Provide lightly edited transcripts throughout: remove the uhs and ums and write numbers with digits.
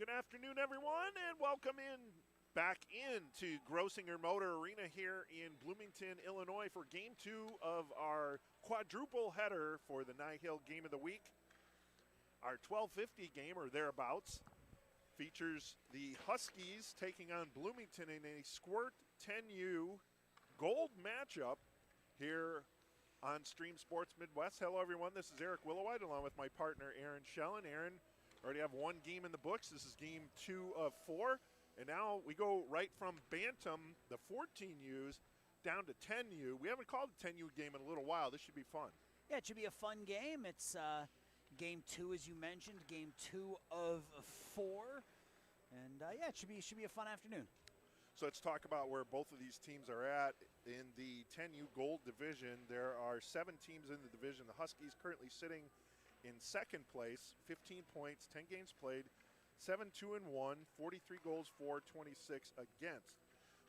Good afternoon, everyone, and welcome back into Grossinger Motor Arena here in Bloomington, Illinois for Game 2 of our quadruple header for the Nihil Game of the Week. Our 12:50 game, or thereabouts, features the Huskies taking on Bloomington in a Squirt 10U gold matchup here on Stream Sports Midwest. Hello, everyone. This is Eric Willowite along with my partner, Aaron Schellen. Aaron, already have one game in the books. This is game 2 of 4. And now we go right from Bantam, the 14Us, down to 10U. We haven't called a 10U game in a little while. This should be fun. Yeah, it should be a fun game. It's game 2, as you mentioned, game 2 of 4. And, it should be a fun afternoon. So let's talk about where both of these teams are at. In the 10U Gold Division, there are 7 teams in the division. The Huskies currently sitting in second place, 15 points, 10 games played, 7-2-1, 43 goals for, 26 against.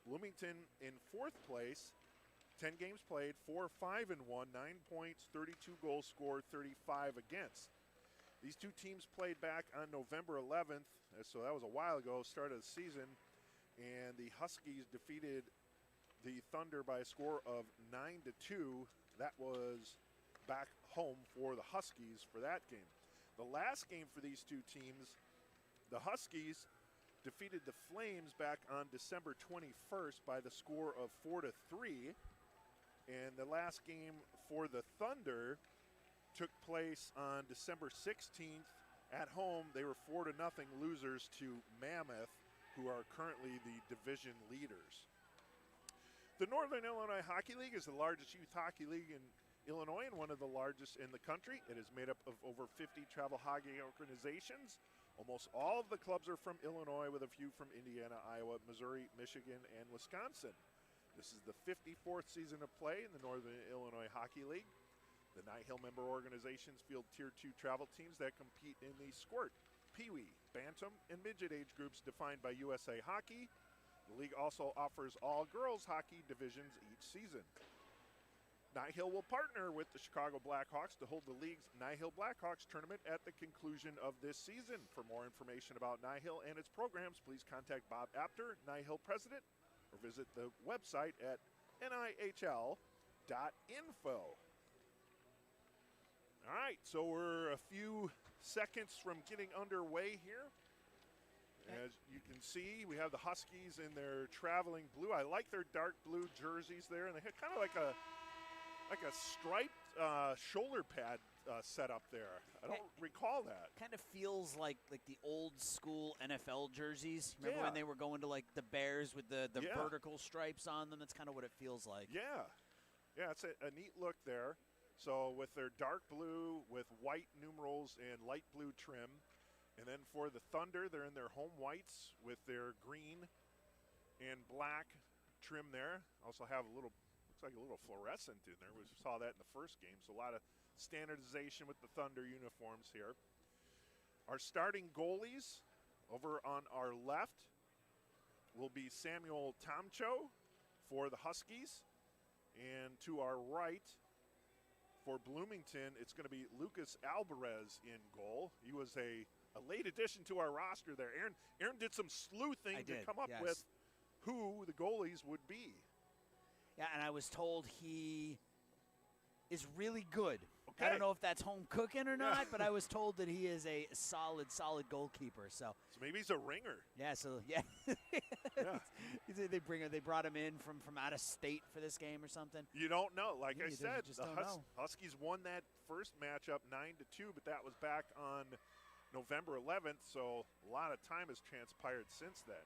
Bloomington in fourth place, 10 games played, 4-5-1, 9 points, 32 goals scored, 35 against. These two teams played back on November 11th, so that was a while ago, start of the season, and the Huskies defeated the Thunder by a score of 9-2. That was back home for the Huskies for that game. The last game for these two teams, the Huskies defeated the Flames back on December 21st by the score of 4-3. And the last game for the Thunder took place on December 16th at home. They were 4-0 losers to Mammoth, who are currently the division leaders. The Northern Illinois Hockey League is the largest youth hockey league in Illinois and one of the largest in the country. It is made up of over 50 travel hockey organizations. Almost all of the clubs are from Illinois, with a few from Indiana, Iowa, Missouri, Michigan, and Wisconsin. This is the 54th season of play in the Northern Illinois Hockey League. The Nihil member organizations field Tier 2 travel teams that compete in the Squirt, Pee-wee, Bantam, and Midget age groups defined by USA Hockey. The league also offers all girls hockey divisions each season. Nihil will partner with the Chicago Blackhawks to hold the league's Nihil Blackhawks tournament at the conclusion of this season. For more information about Nihil and its programs, please contact Bob Apter, Nihil president, or visit the website at nihl.info. All right, so we're a few seconds from getting underway here. As you can see, we have the Huskies in their traveling blue. I like their dark blue jerseys there, and they have kind of like a striped shoulder pad setup there. I don't recall that. Kind of feels like the old school NFL jerseys. Remember when they were going to like the Bears with the vertical stripes on them? That's kind of what it feels like. Yeah, it's a neat look there. So with their dark blue with white numerals and light blue trim. And then for the Thunder, they're in their home whites with their green and black trim there. Also have looks like a little fluorescent in there. We saw that in the first game. So a lot of standardization with the Thunder uniforms here. Our starting goalies over on our left will be Samuel Tomcho for the Huskies. And to our right, for Bloomington, it's going to be Lucas Alvarez in goal. He was a late addition to our roster there. Aaron did some sleuthing to come up with who the goalies would be. Yeah, and I was told he is really good. Okay. I don't know if that's home cooking or not, but I was told that he is a solid goalkeeper. So maybe he's a ringer. Yeah. So they brought him in from out of state for this game or something. You don't know. Like I said, the Huskies won that first matchup 9-2, but that was back on November 11th. So a lot of time has transpired since then.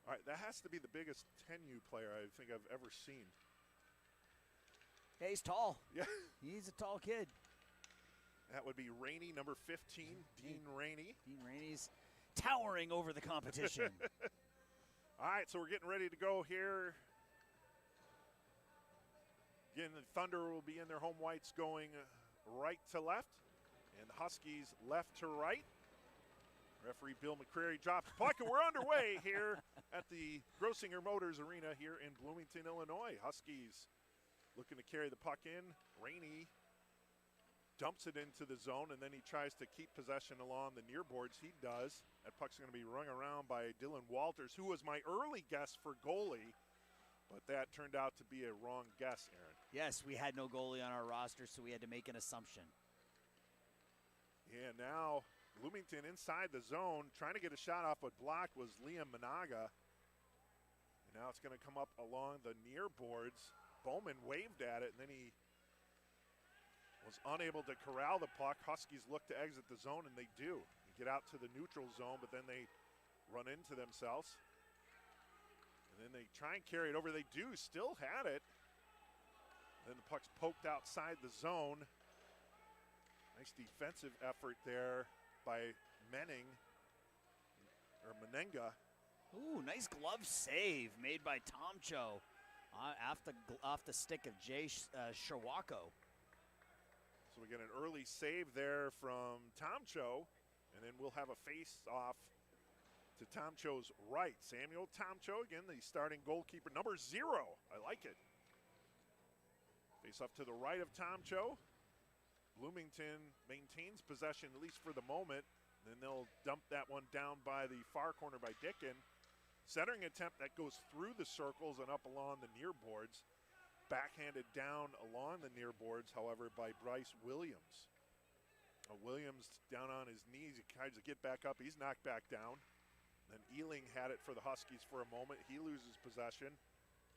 All right, that has to be the biggest 10U player I think I've ever seen. Yeah, he's tall. Yeah. He's a tall kid. That would be Rainey, number 15, Dean Rainey. Dean Rainey's towering over the competition. All right, so we're getting ready to go here. Again, the Thunder will be in their home whites going right to left, and the Huskies left to right. Referee Bill McCreary drops the puck, and we're underway here at the Grossinger Motors Arena here in Bloomington, Illinois. Huskies looking to carry the puck in. Rainey dumps it into the zone, and then he tries to keep possession along the near boards. He does. That puck's going to be rung around by Dylan Walters, who was my early guess for goalie, but that turned out to be a wrong guess, Aaron. Yes, we had no goalie on our roster, so we had to make an assumption. Yeah, now Bloomington inside the zone, trying to get a shot off, but blocked was Liam Managa. And now it's going to come up along the near boards. Bowman waved at it, and then he was unable to corral the puck. Huskies look to exit the zone, and they do. They get out to the neutral zone, but then they run into themselves. And then they try and carry it over. They do, still had it. Then the puck's poked outside the zone. Nice defensive effort there by Menenga. Ooh, nice glove save made by Tomcho off the stick of Jay Shawako. So we get an early save there from Tomcho, and then we'll have a face-off to Tomcho's right. Samuel Tomcho, again, the starting goalkeeper, number 0. I like it. Face-off to the right of Tomcho. Bloomington maintains possession, at least for the moment. Then they'll dump that one down by the far corner by Dickin. Centering attempt that goes through the circles and up along the near boards. Backhanded down along the near boards, however, by Bryce Williams. Williams down on his knees. He tries to get back up. He's knocked back down. Then Ealing had it for the Huskies for a moment. He loses possession.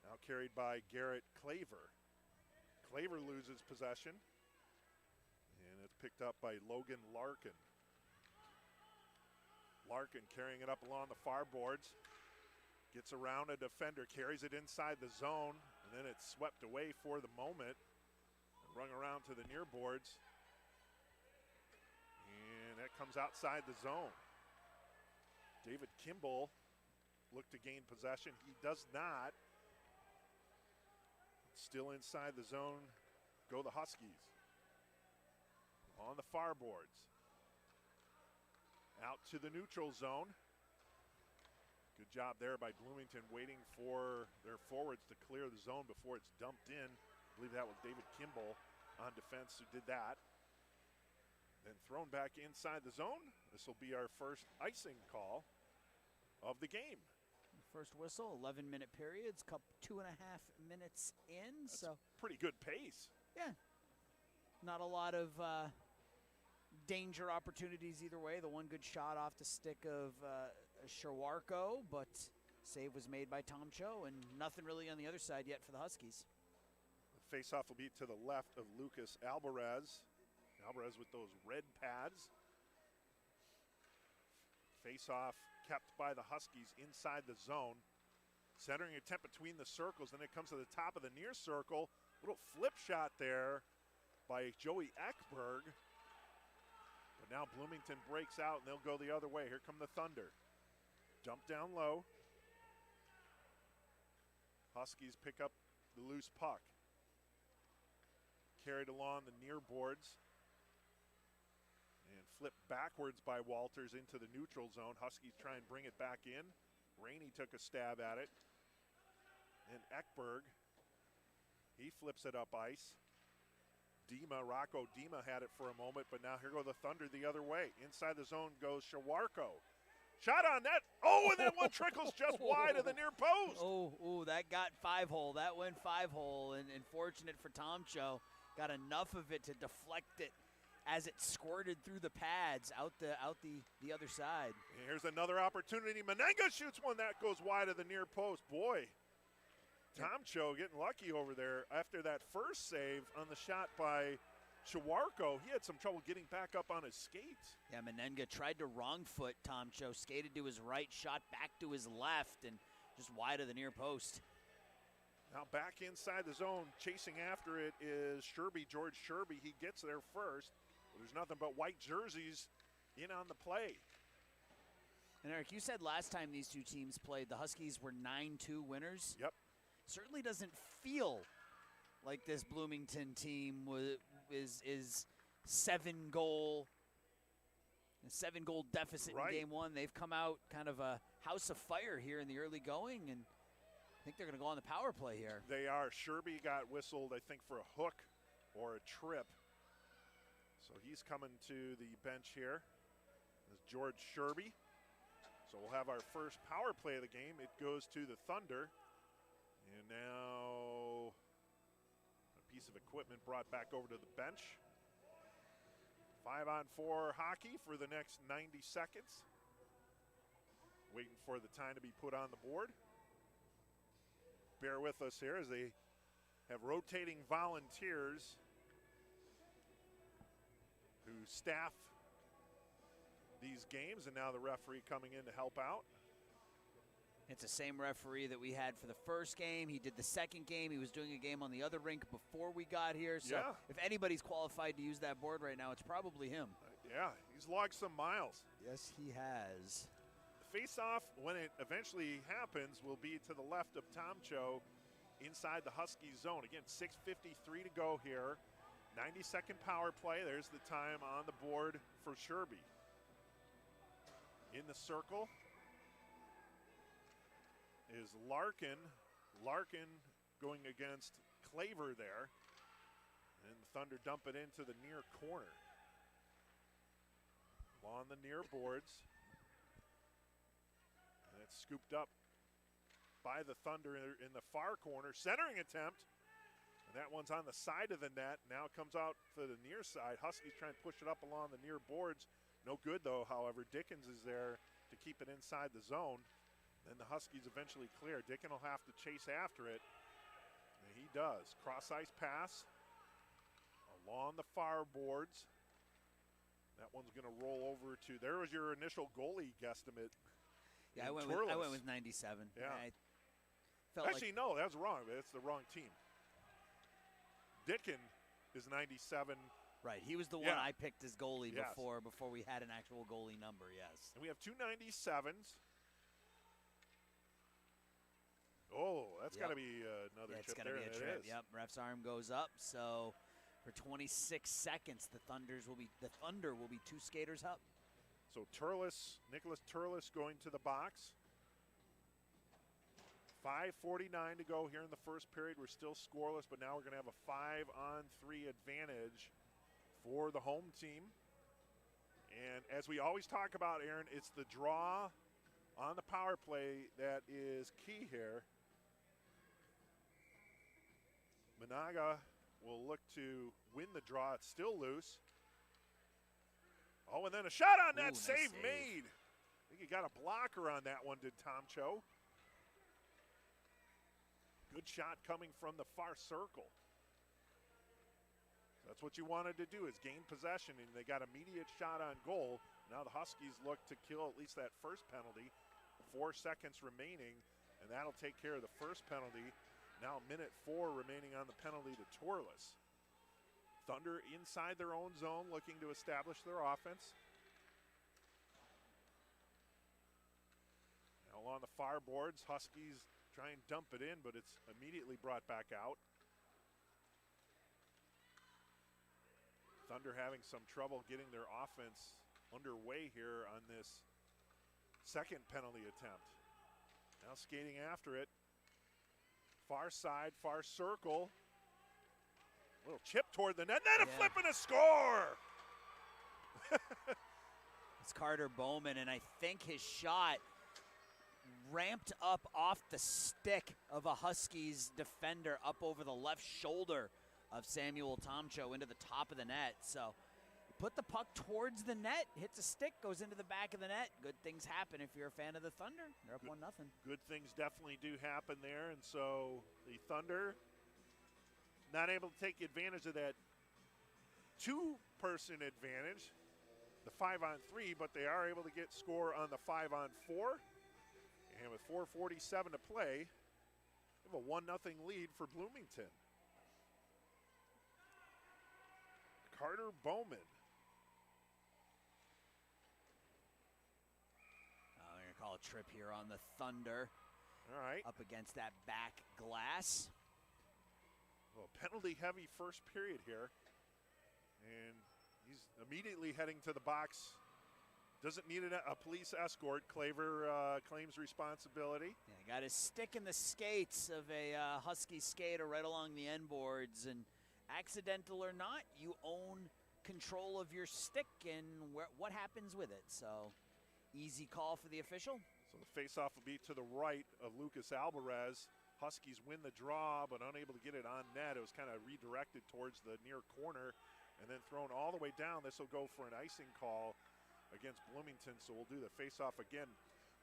Now carried by Garrett Claver. Claver loses possession. And it's picked up by Logan Larkin. Larkin carrying it up along the far boards. Gets around a defender, carries it inside the zone, and then it's swept away for the moment. And rung around to the near boards. And that comes outside the zone. David Kimball looked to gain possession. He does not. Still inside the zone go the Huskies. On the far boards. Out to the neutral zone. Good job there by Bloomington, waiting for their forwards to clear the zone before it's dumped in. I believe that was David Kimball on defense who did that. Then thrown back inside the zone. This will be our first icing call of the game. First whistle, 11-minute periods, 2.5 minutes in. That's so pretty good pace. Yeah, not a lot of danger opportunities either way. The one good shot off the stick of Shawarko, but save was made by Tomcho, and nothing really on the other side yet for the Huskies. The face-off will be to the left of Lucas Alvarez. Alvarez with those red pads. Face-off kept by the Huskies inside the zone. Centering attempt between the circles, then it comes to the top of the near circle. Little flip shot there by Joey Ekberg. But now Bloomington breaks out and they'll go the other way. Here come the Thunder. Dump down low. Huskies pick up the loose puck. Carried along the near boards. And flipped backwards by Walters into the neutral zone. Huskies try and bring it back in. Rainey took a stab at it. And Ekberg, he flips it up ice. Rocco Dima had it for a moment, but now here go the Thunder the other way. Inside the zone goes Shawarko. Shot on net. Oh, and that one trickles just wide of the near post. Oh, that got 5-hole. That went 5-hole, and fortunate for Tomcho, got enough of it to deflect it as it squirted through the pads out the other side. And here's another opportunity. Menenga shoots one that goes wide of the near post. Boy, Tomcho getting lucky over there after that first save on the shot by Shawarko. He had some trouble getting back up on his skates. Yeah, Menenga tried to wrong foot Tomcho, skated to his right, shot back to his left, and just wide of the near post. Now back inside the zone, chasing after it is George Sherby. He gets there first. There's nothing but white jerseys in on the play. And Eric, you said last time these two teams played, the Huskies were 9-2 winners. Yep. Certainly doesn't feel like this Bloomington team is 7-goal deficit in game one. They've come out kind of a house of fire here in the early going, and I think they're going to go on the power play here. They are. Sherby got whistled, I think, for a hook or a trip. So he's coming to the bench here. This is George Sherby. So we'll have our first power play of the game. It goes to the Thunder. And now a piece of equipment brought back over to the bench. 5-on-4 hockey for the next 90 seconds. Waiting for the time to be put on the board. Bear with us here as they have rotating volunteers who staff these games, and now the referee coming in to help out. It's the same referee that we had for the first game. He did the second game. He was doing a game on the other rink before we got here. So yeah. If anybody's qualified to use that board right now, it's probably him. Yeah, he's logged some miles. Yes, he has. The face-off, when it eventually happens, will be to the left of Tomcho inside the Huskies zone. Again, 6:53 to go here. 90-second power play. There's the time on the board for Sherby. In the circle is Larkin. Larkin going against Claver there. And the Thunder dump it into the near corner. On the near boards. And it's scooped up by the Thunder in the far corner. Centering attempt. And that one's on the side of the net. Now it comes out for the near side. Huskies trying to push it up along the near boards. No good though, however. Dickens is there to keep it inside the zone. Then the Huskies eventually clear. Dickens will have to chase after it. And he does. Cross-ice pass along the far boards. That one's going to roll over to, there was your initial goalie guesstimate. Yeah, I went with 97. Yeah. I felt Actually, no, that's wrong. That's the wrong team. Dickens is 97. Right, he was the one I picked as goalie before we had an actual goalie number, yes. And we have two 97s. Oh, that's got to be another chip there. It's got to be a trip. Yep, ref's arm goes up. So for 26 seconds, the Thunder will be two skaters up. So Nicholas Turles going to the box. 5:49 to go here in the first period. We're still scoreless, but now we're going to have a 5-on-3 advantage for the home team. And as we always talk about, Aaron, it's the draw on the power play that is key here. Managa will look to win the draw. It's still loose. Oh, and then a shot on that. Nice save made. I think he got a blocker on that one, did Tomcho. Good shot coming from the far circle. That's what you wanted to do, is gain possession, and they got immediate shot on goal. Now the Huskies look to kill at least that first penalty. 4 seconds remaining, and that'll take care of the first penalty. Now minute 4 remaining on the penalty to Torles. Thunder inside their own zone looking to establish their offense. Now along the far boards, Huskies try and dump it in, but it's immediately brought back out. Thunder having some trouble getting their offense underway here on this second penalty attempt. Now skating after it. Far side, far circle. Little chip toward the net, then a flip and a score! It's Carter Bowman, and I think his shot ramped up off the stick of a Huskies defender up over the left shoulder of Samuel Tomcho into the top of the net. So put the puck towards the net, hits a stick, goes into the back of the net. Good things happen if you're a fan of the Thunder. They're up 1-0. Good things definitely do happen there, and so the Thunder not able to take advantage of that two-person advantage, the 5-on-3, but they are able to get score on the 5-on-4. And with 4:47 to play, we have a 1-0 lead for Bloomington. Carter Bowman. We're going to call a trip here on the Thunder. All right. Up against that back glass. Well, penalty-heavy first period here. And he's immediately heading to the box. Doesn't need a police escort. Claver claims responsibility. Yeah, got his stick in the skates of a Husky skater right along the end boards. And accidental or not, you own control of your stick and what happens with it. So easy call for the official. So the faceoff will be to the right of Lucas Alvarez. Huskies win the draw, but unable to get it on net. It was kind of redirected towards the near corner and then thrown all the way down. This will go for an icing call against Bloomington, so we'll do the faceoff again.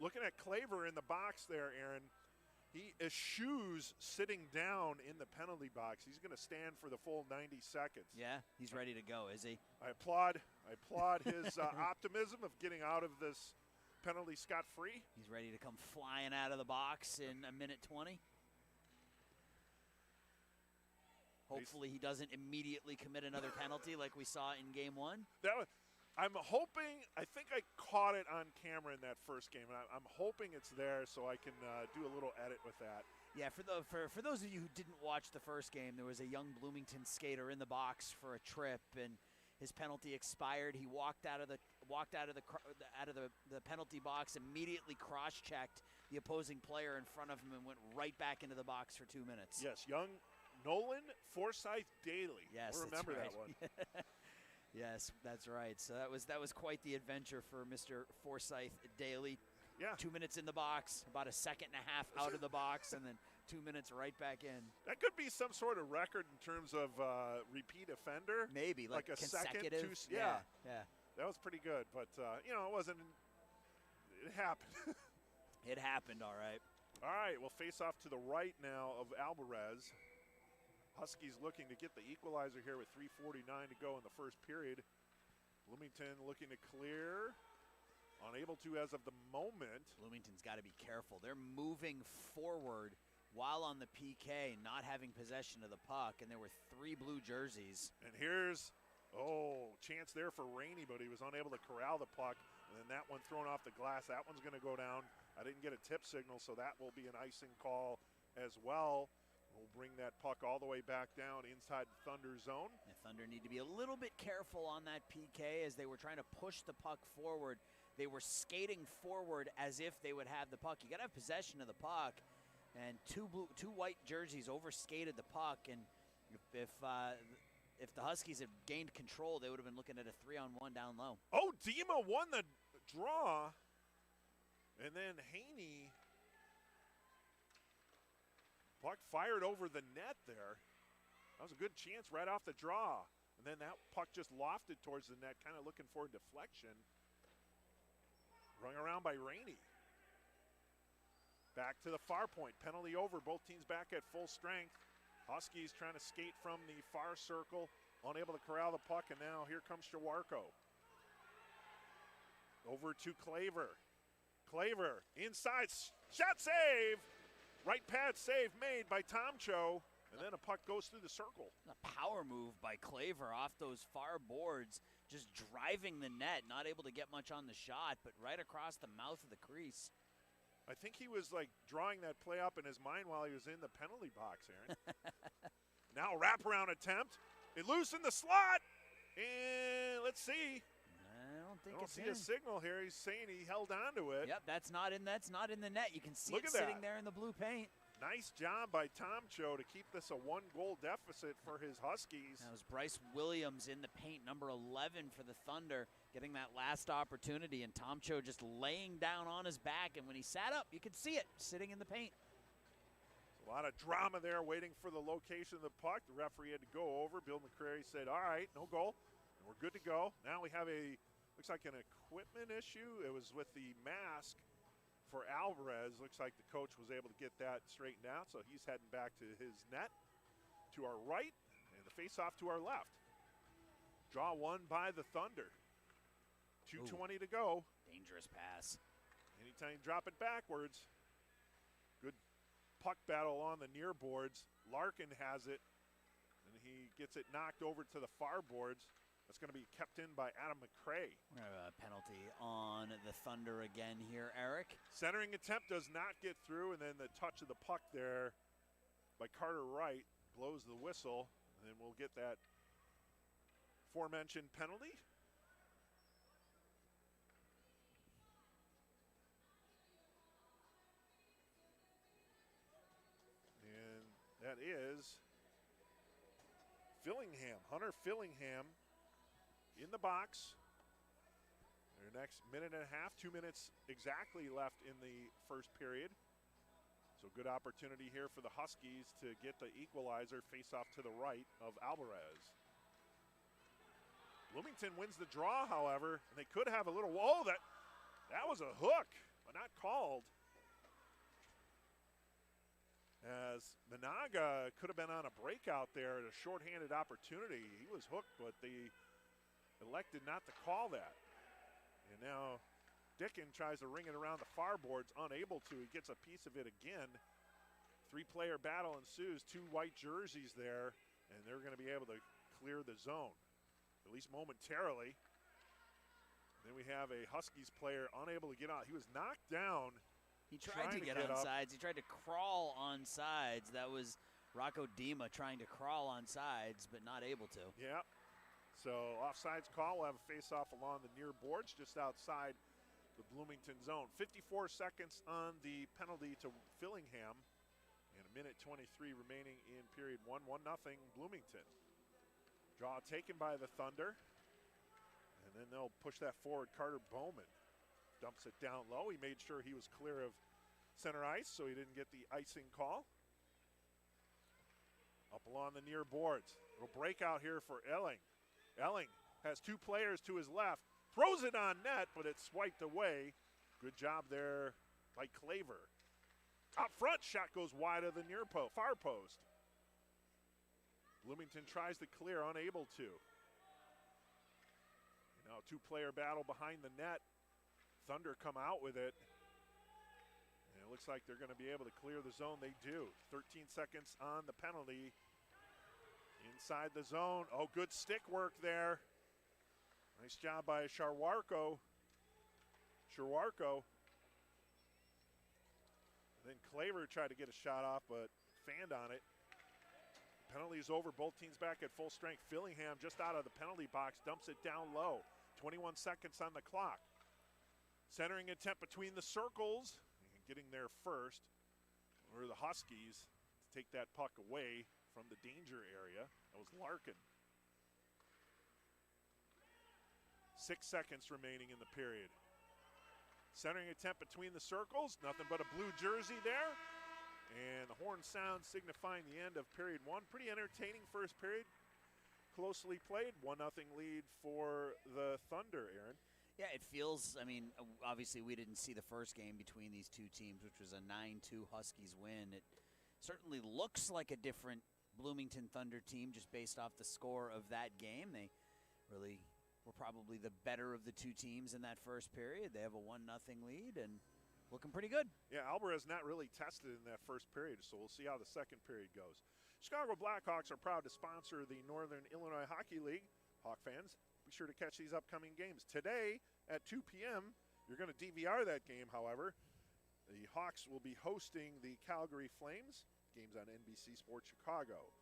Looking at Claver in the box there, Aaron, he eschews sitting down in the penalty box. He's going to stand for the full 90 seconds. Yeah, he's ready to go, is he? I applaud his optimism of getting out of this penalty scot-free. He's ready to come flying out of the box in a minute 20. Hopefully he doesn't immediately commit another penalty like we saw in game one. I'm hoping, I think I caught it on camera in that first game, and I'm hoping it's there so I can do a little edit with that. Yeah, for those of you who didn't watch the first game, there was a young Bloomington skater in the box for a trip, and his penalty expired. He walked out of the penalty box, immediately cross-checked the opposing player in front of him, and went right back into the box for 2 minutes. Yes, young Nolan Forsyth Daly. Yes, I remember that's that right. one. Yes, that's right. So that was quite the adventure for Mr. Forsyth Daly. Yeah. 2 minutes in the box, about a second and a half out of the box, and then 2 minutes right back in. That could be some sort of record in terms of repeat offender. Maybe, like a consecutive. second, yeah. Yeah. That was pretty good, but, it wasn't – it happened. It happened, all right. All right, we'll face off to the right now of Alvarez. Huskies looking to get the equalizer here with 3:49 to go in the first period. Bloomington looking to clear. Unable to as of the moment. Bloomington's got to be careful. They're moving forward while on the PK, not having possession of the puck, and there were 3 blue jerseys. And here's, chance there for Rainey, but he was unable to corral the puck. And then that one thrown off the glass. That one's going to go down. I didn't get a tip signal, so that will be an icing call as well. We'll bring that puck all the way back down inside the Thunder zone. The Thunder need to be a little bit careful on that PK as they were trying to push the puck forward. They were skating forward as if they would have the puck. You got to have possession of the puck, and two white jerseys overskated the puck. And if the Huskies had gained control, they would have been looking at a 3-on-1 down low. Oh, Dima won the draw, and then Haney. Puck fired over the net there. That was a good chance right off the draw. And then that puck just lofted towards the net, kind of looking for a deflection. Rung around by Rainey. Back to the far point. Penalty over. Both teams back at full strength. Huskies trying to skate from the far circle. Unable to corral the puck. And now here comes Shawarko. Over to Claver. Claver inside. Shot save. Right pad save made by Tomcho, and then a puck goes through the circle. A power move by Claver off those far boards, just driving the net, not able to get much on the shot, but right across the mouth of the crease. I think he was like drawing that play up in his mind while he was in the penalty box, Aaron. Now wraparound attempt. It loose in the slot, and let's see. I don't see a signal here. He's saying he held on to it. Yep, that's not in the net. You can see it sitting there in the blue paint. Nice job by Tomcho to keep this a 1-goal deficit for his Huskies. That was Bryce Williams in the paint, number 11 for the Thunder, getting that last opportunity, and Tomcho just laying down on his back, and when he sat up, you could see it sitting in the paint. A lot of drama there waiting for the location of the puck. The referee had to go over. Bill McCrary said, all right, no goal, and we're good to go. Now we have looks like an equipment issue. It was with the mask for Alvarez. Looks like the coach was able to get that straightened out, so he's heading back to his net to our right, and the face-off to our left. Draw won by the Thunder. 2:20 to go. Dangerous pass. Anytime you drop it backwards. Good puck battle on the near boards. Larkin has it, and he gets it knocked over to the far boards. That's going to be kept in by Adam McCray. We're going to have a penalty on the Thunder again here, Eric. Centering attempt does not get through, and then the touch of the puck there by Carter Wright blows the whistle, and then we'll get that aforementioned penalty. And that is Fillingham, Hunter Fillingham. in the box. Their next minute and a half, 2 minutes exactly left in the first period. So good opportunity here for the Huskies to get the equalizer, face off to the right of Alvarez. Bloomington wins the draw, however, and they could have a little, whoa, that was a hook, but not called. As Managa could have been on a breakout there at a shorthanded opportunity. He was hooked, but they elected not to call that. And now Dickin tries to ring it around the far boards, unable to. He gets a piece of it again. 3-player battle ensues, 2 white jerseys there, and they're going to be able to clear the zone, at least momentarily. Then we have a Huskies player unable to get out. He was knocked down. He tried to get on sides. He tried to crawl on sides. That was Rocco Dima trying to crawl on sides, but not able to. Yeah. So offsides call. We'll have a face-off along the near boards just outside the Bloomington zone. 54 seconds on the penalty to Fillingham. And a minute 23 remaining in period 1. 1-0 Bloomington. Draw taken by the Thunder. And then they'll push that forward. Carter Bowman dumps it down low. He made sure he was clear of center ice, so he didn't get the icing call. Up along the near boards. Little breakout here for Elling. Elling has 2 players to his left. Throws it on net, but it's swiped away. Good job there by Claver. Up front, shot goes wide of the near post, far post. Bloomington tries to clear, unable to. Now 2-player battle behind the net. Thunder come out with it. And it looks like they're going to be able to clear the zone. They do. 13 seconds on the penalty. Inside the zone. Oh, good stick work there. Nice job by Sharwarko. And then Claver tried to get a shot off, but fanned on it. Penalty is over. Both teams back at full strength. Fillingham just out of the penalty box, dumps it down low. 21 seconds on the clock. Centering attempt between the circles. And getting there first were the Huskies to take that puck away from the danger area. That was Larkin. 6 seconds remaining in the period. Centering attempt between the circles. Nothing but a blue jersey there. And the horn sound signifying the end of period 1. Pretty entertaining first period. Closely played. 1-0 lead for the Thunder, Aaron. Yeah, it feels, I mean, obviously we didn't see the first game between these two teams, which was a 9-2 Huskies win. It certainly looks like a different Bloomington Thunder team just based off the score of that game. They really were probably the better of the two teams in that first period. They have a 1-0 lead and looking pretty good. Yeah, Alvarez not really tested in that first period, so we'll see how the second period goes. Chicago Blackhawks are proud to sponsor the Northern Illinois Hockey League. Hawk fans, be sure to catch these upcoming games. Today at 2 p.m., you're going to DVR that game, however. The Hawks will be hosting the Calgary Flames. Games on NBC Sports Chicago.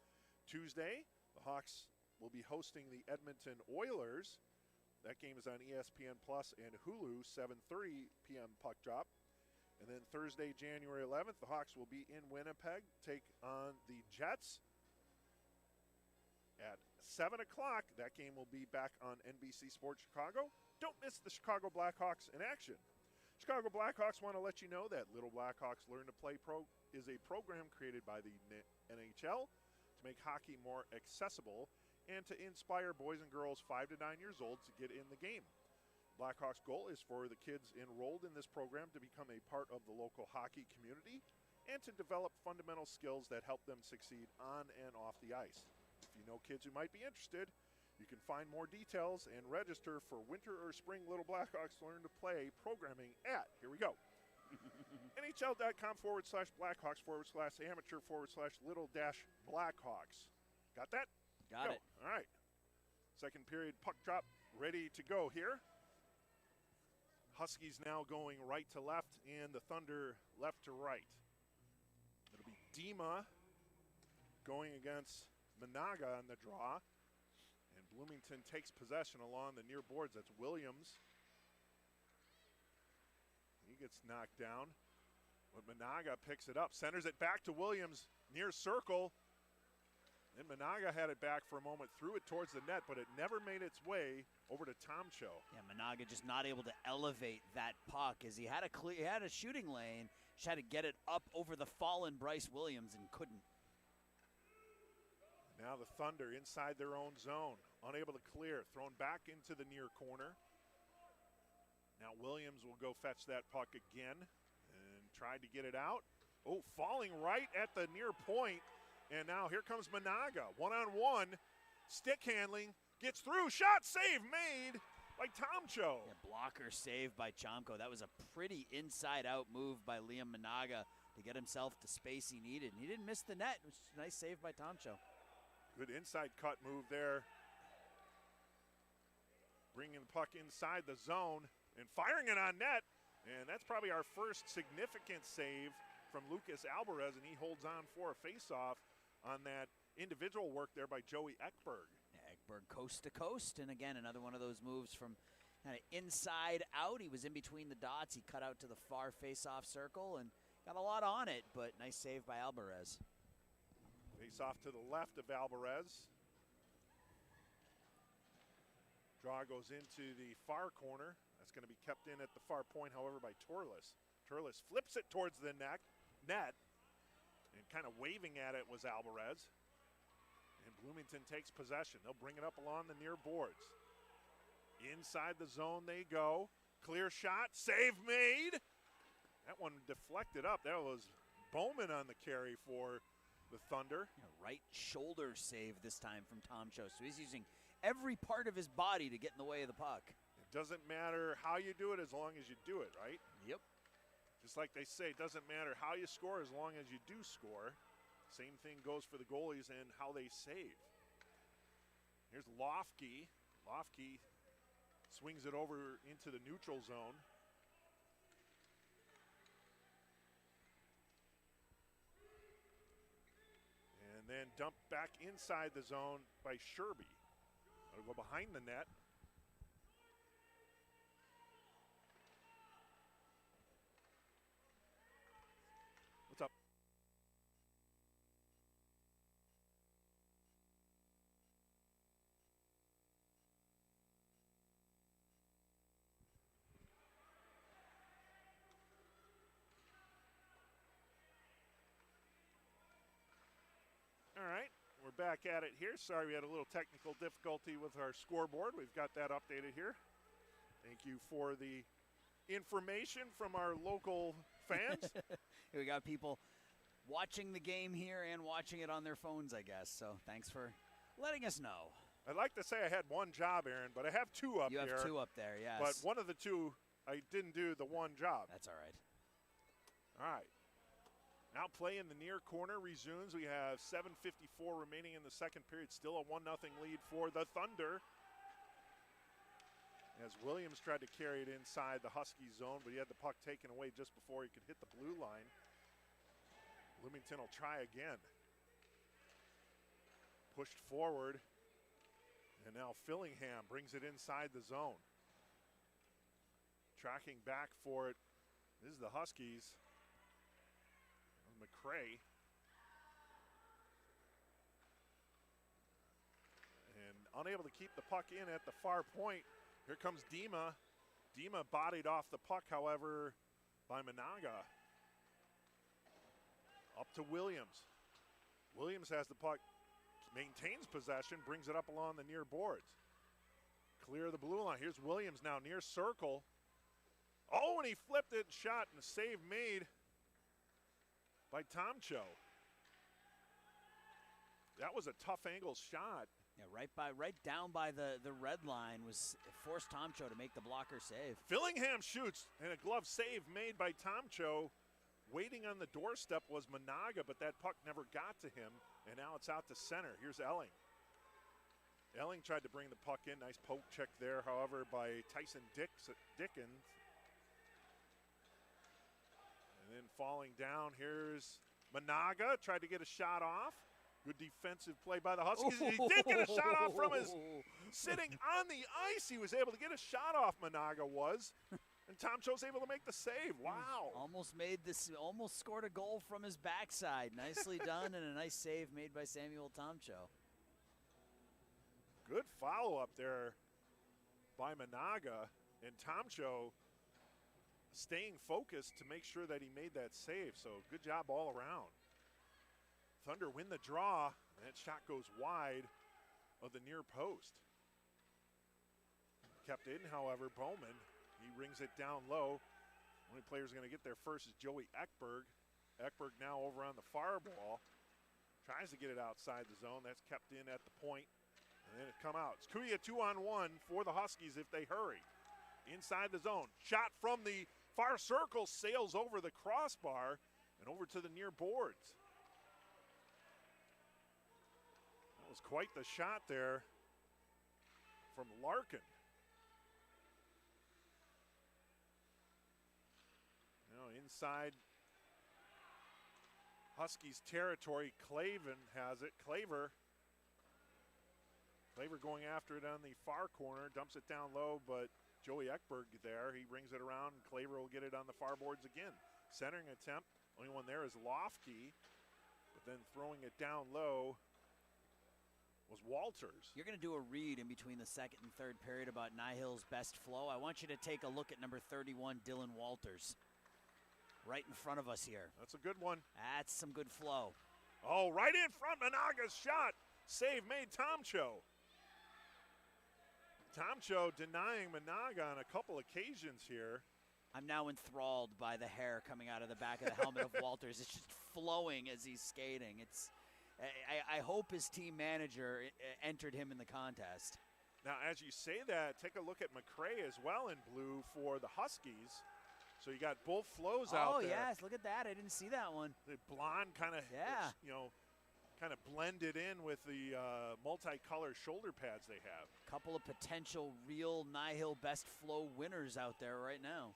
Tuesday, the Hawks will be hosting the Edmonton Oilers. That game is on ESPN Plus and Hulu, 7:30 p.m. puck drop. And then Thursday, January 11th, the Hawks will be in Winnipeg, take on the Jets. At 7 o'clock, that game will be back on NBC Sports Chicago. Don't miss the Chicago Blackhawks in action. Chicago Blackhawks want to let you know that Little Blackhawks Learn to Play is a program created by the NHL to make hockey more accessible and to inspire boys and girls 5 to 9 years old to get in the game. Blackhawks' goal is for the kids enrolled in this program to become a part of the local hockey community and to develop fundamental skills that help them succeed on and off the ice. If you know kids who might be interested, you can find more details and register for winter or spring Little Blackhawks Learn to Play programming at, here we go, NHL.com/Blackhawks/amateur/little-Blackhawks. Got that? Got it. All right. Second period puck drop ready to go here. Huskies now going right to left and the Thunder left to right. It'll be Dima going against Managa on the draw. And Bloomington takes possession along the near boards. That's Williams. He gets knocked down. But Managa picks it up, centers it back to Williams, near circle. And Managa had it back for a moment, threw it towards the net, but it never made its way over to Tomcho. Yeah, Managa just not able to elevate that puck as he had a shooting lane, just had to get it up over the fallen Bryce Williams and couldn't. Now the Thunder inside their own zone, unable to clear, thrown back into the near corner. Now Williams will go fetch that puck again and tried to get it out. Oh, falling right at the near point. And now here comes Managa, one-on-one, stick handling, gets through, shot, save made by Tomcho. Yeah, blocker saved by Chomko. That was a pretty inside-out move by Liam Managa to get himself the space he needed. And he didn't miss the net. It was a nice save by Tomcho. Good inside cut move there. Bringing the puck inside the zone and firing it on net. And that's probably our first significant save from Lucas Alvarez, and he holds on for a faceoff on that individual work there by Joey Ekberg. Yeah, Ekberg coast to coast, and again, another one of those moves from kind of inside out. He was in between the dots. He cut out to the far face-off circle and got a lot on it, but nice save by Alvarez. Face off to the left of Alvarez. Draw goes into the far corner. That's going to be kept in at the far point, however, by Torles. Torles flips it towards the net, and kind of waving at it was Alvarez. And Bloomington takes possession. They'll bring it up along the near boards. Inside the zone they go. Clear shot, save made. That one deflected up. That was Bowman on the carry for the Thunder. Yeah, right shoulder save this time from Tomcho. So he's using every part of his body to get in the way of the puck. It doesn't matter how you do it as long as you do it, right? Yep. Just like they say, it doesn't matter how you score as long as you do score. Same thing goes for the goalies and how they save. Here's Lofke. Lofke swings it over into the neutral zone. And then dumped back inside the zone by Sherby. It'll go behind the net. What's up? All right, we're back at it here. Sorry we had a little technical difficulty with our scoreboard. We've got that updated here. Thank you for the information from our local fans. We got people watching the game here and watching it on their phones, I guess. So thanks for letting us know. I'd like to say I had one job, Aaron, but I have two up You there. have two up there, yes. But one of the two, I didn't do the one job. That's all right. All right. Now play in the near corner resumes. We have 7:54 remaining in the second period. Still a 1-0 lead for the Thunder. As Williams tried to carry it inside the Husky zone, but he had the puck taken away just before he could hit the blue line. Bloomington will try again. Pushed forward. And now Fillingham brings it inside the zone. Tracking back for it. This is the Huskies. McCray. And unable to keep the puck in at the far point. Here comes Dima. Dima bodied off the puck, however, by Managa. Up to Williams. Williams has the puck, maintains possession, brings it up along the near boards. Clear the blue line. Here's Williams now near circle. Oh, and he flipped it, shot, and a save made by Tomcho. That was a tough angle shot. Yeah, right down by the red line forced Tomcho to make the blocker save. Fillingham shoots, and a glove save made by Tomcho. Waiting on the doorstep was Managa, but that puck never got to him, and now it's out to center. Here's Elling. Elling tried to bring the puck in. Nice poke check there, however, by Tyson Dickens. And then falling down, here's Managa. Tried to get a shot off. Good defensive play by the Huskies. He did get a shot off from his sitting on the ice. He was able to get a shot off, Managa was. And Tom Cho's able to make the save. Wow. Almost scored a goal from his backside. Nicely done, and a nice save made by Samuel Tomcho. Good follow-up there by Managa, and Tomcho staying focused to make sure that he made that save. So good job all around. Thunder win the draw, and that shot goes wide of the near post. Kept in, however, Bowman. He rings it down low. Only player who's going to get there first is Joey Ekberg. Ekberg now over on the far ball. Tries to get it outside the zone. That's kept in at the point. And then it come out. It's Kuya 2-on-1 for the Huskies if they hurry. Inside the zone. Shot from the far circle, sails over the crossbar and over to the near boards. That was quite the shot there from Larkin. Now inside Huskies territory, Clavin has it. Claver going after it on the far corner, dumps it down low, but Joey Ekberg there, he brings it around, and Claver will get it on the far boards again. Centering attempt, only one there is Lofty, but then throwing it down low was Walters. You're going to do a read in between the second and third period about Nihil's best flow. I want you to take a look at number 31, Dylan Walters, right in front of us here. That's a good one. That's some good flow. Oh, right in front, Managa's shot. Save made Tomcho. Tomcho denying Managa on a couple occasions here. I'm now enthralled by the hair coming out of the back of the helmet of Walters. It's just flowing as he's skating. I hope his team manager entered him in the contest. Now, as you say that, take a look at McCray as well in blue for the Huskies. So you got both flows out there. Oh, yes, look at that. I didn't see that one. The blonde kind of, kind of blended in with the multicolored shoulder pads they have. Couple of potential real Nihil best flow winners out there right now.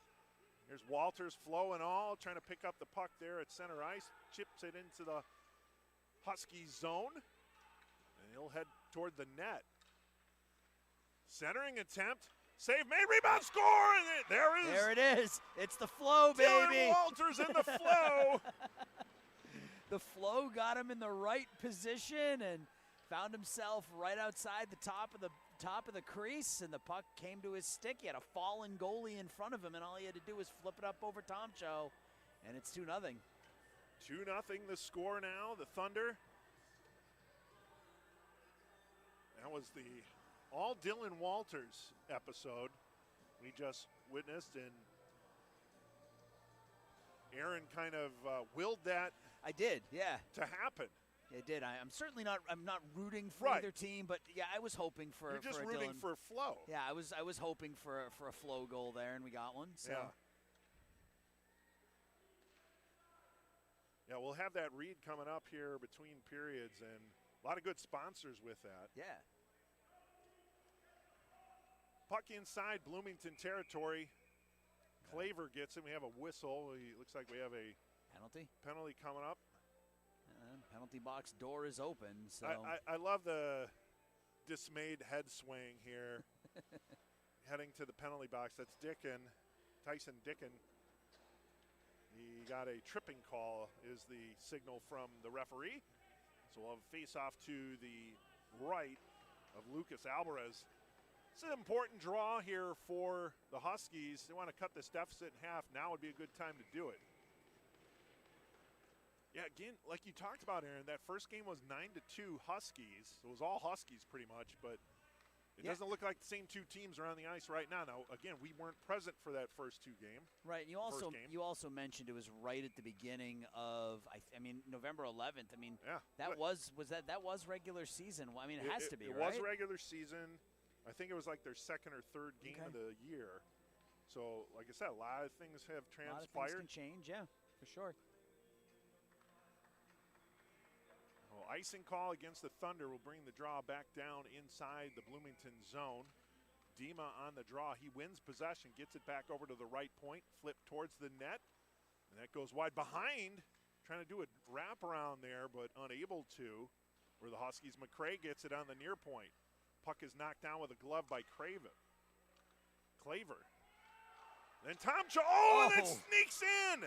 Here's Walters, flow and all, trying to pick up the puck there at center ice. Chips it into the Huskies zone, and he'll head toward the net. Centering attempt. Save made, rebound, score, and there it is. It's the flow, baby. Dylan Walters in the flow. The flow got him in the right position and found himself right outside the top of the crease, and the puck came to his stick. He had a fallen goalie in front of him, and all he had to do was flip it up over Tomcho, and it's 2-0. 2-0 the score now, the Thunder. That was the all Dylan Walters episode we just witnessed, and Aaron kind of willed that. I did, yeah. To happen. It did. I'm certainly not. I'm not rooting for either team, but yeah, I was hoping for. You're just for rooting Dylan. for flow. Yeah, I was hoping for a flow goal there, and we got one. So. Yeah. Yeah, we'll have that read coming up here between periods, and a lot of good sponsors with that. Yeah. Puck inside Bloomington territory. Claver gets it. We have a whistle. Looks like we have a penalty coming up. Penalty box door is open. So I love the dismayed head swing here. Heading to the penalty box. That's Tyson Dickin. He got a tripping call is the signal from the referee. So we'll have a face-off to the right of Lucas Alvarez. It's an important draw here for the Huskies. They want to cut this deficit in half. Now would be a good time to do it. Yeah, again, like you talked about, Aaron, that first game was 9-2 Huskies. It was all Huskies pretty much, but it doesn't look like the same two teams are on the ice right now. Now, again, we weren't present for that first two games. Right. You also mentioned it was right at the beginning of November 11th. I mean, that was regular season. Well, I mean, it has to be, right? It was regular season. I think it was like their second or third game of the year. So, like I said, a lot of things have transpired. A lot of things can change, yeah, for sure. Well, icing call against the Thunder will bring the draw back down inside the Bloomington zone. Dima on the draw. He wins possession, gets it back over to the right point, flip towards the net, and that goes wide behind. Trying to do a wraparound there, but unable to. Where the Huskies, McCray gets it on the near point. Puck is knocked down with a glove by Claver. Then Tomcho, and it sneaks in.